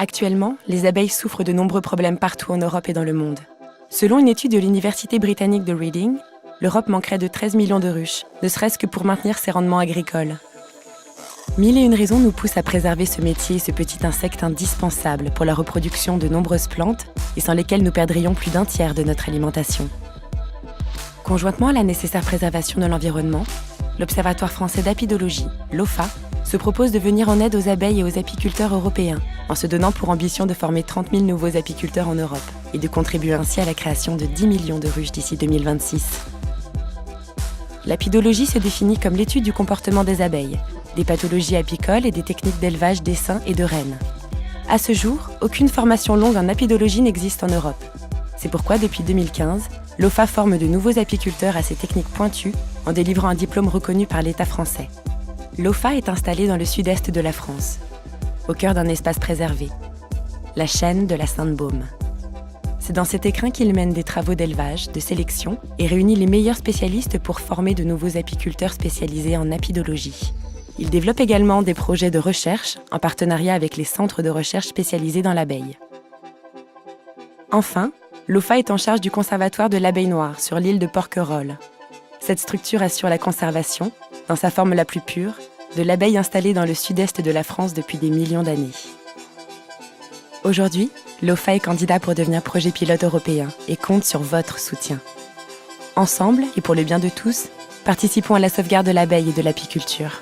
Actuellement, les abeilles souffrent de nombreux problèmes partout en Europe et dans le monde. Selon une étude de l'Université britannique de Reading, l'Europe manquerait de 13 millions de ruches, ne serait-ce que pour maintenir ses rendements agricoles. Mille et une raisons nous poussent à préserver ce métier et ce petit insecte indispensable pour la reproduction de nombreuses plantes et sans lesquelles nous perdrions plus d'un tiers de notre alimentation. Conjointement à la nécessaire préservation de l'environnement, l'Observatoire français d'apidologie, l'OFA, se propose de venir en aide aux abeilles et aux apiculteurs européens, en se donnant pour ambition de former 30 000 nouveaux apiculteurs en Europe et de contribuer ainsi à la création de 10 millions de ruches d'ici 2026. L'apidologie se définit comme l'étude du comportement des abeilles, des pathologies apicoles et des techniques d'élevage d'essaims et de reines. À ce jour, aucune formation longue en apidologie n'existe en Europe. C'est pourquoi, depuis 2015, l'OFA forme de nouveaux apiculteurs à ces techniques pointues en délivrant un diplôme reconnu par l'État français. L'OFA est installée dans le sud-est de la France, au cœur d'un espace préservé, la chêne de la Sainte-Baume. C'est dans cet écrin qu'il mène des travaux d'élevage, de sélection et réunit les meilleurs spécialistes pour former de nouveaux apiculteurs spécialisés en apidologie. Il développe également des projets de recherche en partenariat avec les centres de recherche spécialisés dans l'abeille. Enfin, l'OFA est en charge du conservatoire de l'abeille noire sur l'île de Porquerolles. Cette structure assure la conservation, dans sa forme la plus pure, de l'abeille installée dans le sud-est de la France depuis des millions d'années. Aujourd'hui, l'OFA est candidat pour devenir projet pilote européen et compte sur votre soutien. Ensemble, et pour le bien de tous, participons à la sauvegarde de l'abeille et de l'apiculture.